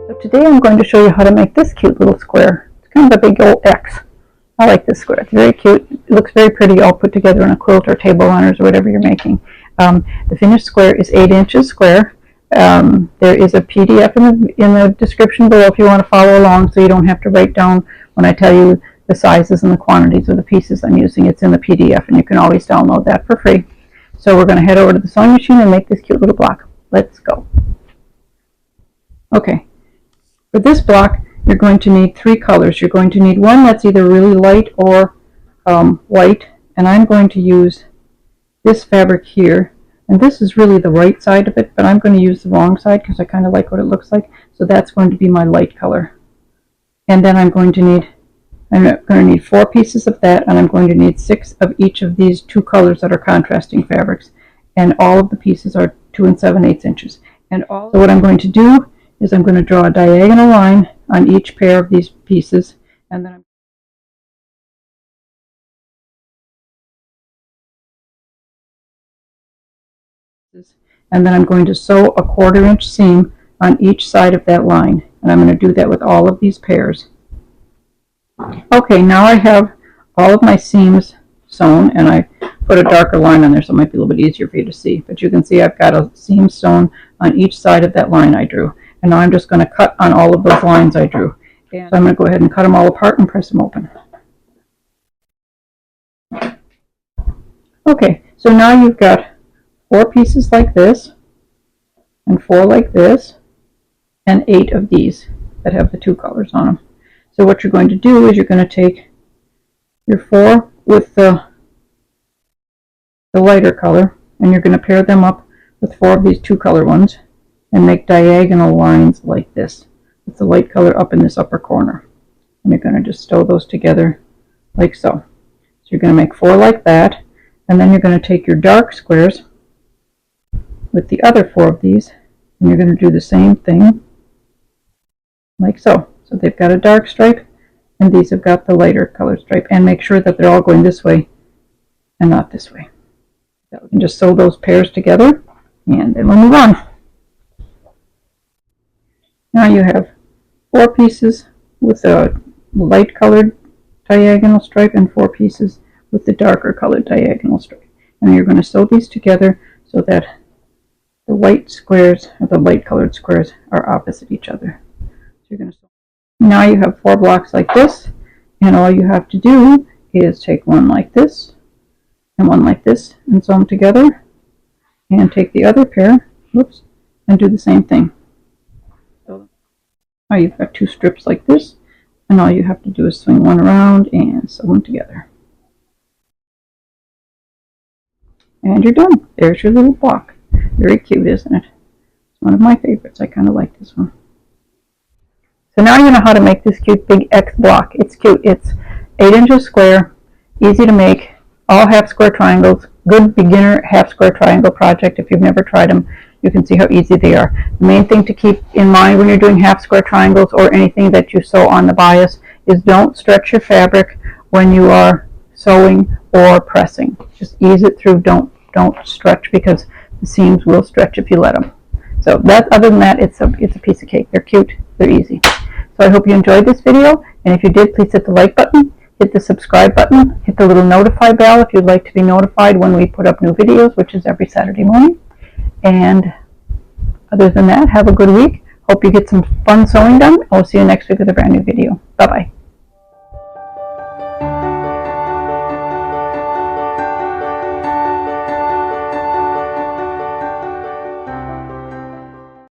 So today I'm going to show you how to make this cute little square. It's kind of a big old X. I like this square. It's very cute. It looks very pretty all put together in a quilt or table runners or whatever you're making. The finished square is 8 inches square. There is a PDF in the description below if you want to follow along, so you don't have to write down when I tell you the sizes and the quantities of the pieces I'm using. It's in the PDF, and you can always download that for free. So we're going to head over to the sewing machine and make this cute little block. Let's go. Okay, for this block you're going to need 3 colors. You're going to need one that's either really light or white, and I'm going to use this fabric here. And this is really the right side of it, but I'm going to use the wrong side because I kind of like what it looks like. So that's going to be my light color. And then I'm going to need 4 pieces of that, and I'm going to need 6 of each of these 2 colors that are contrasting fabrics. And all of the pieces are 2 7/8 inches. So what I'm going to do is I'm going to draw a diagonal line on each pair of these pieces, and then I'm going to sew a 1/4 inch seam on each side of that line, and I'm going to do that with all of these pairs. Okay, now I have all of my seams sewn, and I put a darker line on there so it might be a little bit easier for you to see, but you can see I've got a seam sewn on each side of that line I drew, and now I'm just going to cut on all of those lines I drew. And so I'm going to go ahead and cut them all apart and press them open. Okay, so now you've got 4 pieces like this, and 4 like this, and 8 of these that have the 2 colors on them. So what you're going to do is you're going to take your 4 with the lighter color, and you're going to pair them up with 4 of these 2 color ones and make diagonal lines like this with the light color up in this upper corner. And you're going to just sew those together like so. So you're going to make 4 like that, and then you're going to take your dark squares with the other 4 of these, and you're going to do the same thing like so. So they've got a dark stripe, and these have got the lighter colored stripe, and make sure that they're all going this way and not this way. So we can just sew those pairs together, and then we'll move on. Now you have 4 pieces with a light colored diagonal stripe and 4 pieces with the darker colored diagonal stripe. And you're going to sew these together so that the white squares or the light colored squares are opposite each other. So you're going to sew. Now you have 4 blocks like this, and all you have to do is take one like this and one like this and sew them together, and take the other pair, and do the same thing. So now you've got 2 strips like this, and all you have to do is swing one around and sew them together. And you're done. There's your little block. Very cute, isn't it? It's one of my favorites. I kind of like this one. So now you know how to make this cute big X block. It's cute. It's 8 inches square, easy to make, all half square triangles. Good beginner half square triangle project. If you've never tried them, you can see how easy they are. The main thing to keep in mind when you're doing half square triangles or anything that you sew on the bias is don't stretch your fabric when you are sewing or pressing. Just ease it through. Don't stretch, because the seams will stretch if you let them. So other than that, it's a piece of cake. They're cute. They're easy. So I hope you enjoyed this video, and if you did, please hit the like button, hit the subscribe button, hit the little notify bell if you'd like to be notified when we put up new videos, which is every Saturday morning. And other than that, have a good week. Hope you get some fun sewing done. I'll see you next week with a brand new video. Bye-bye.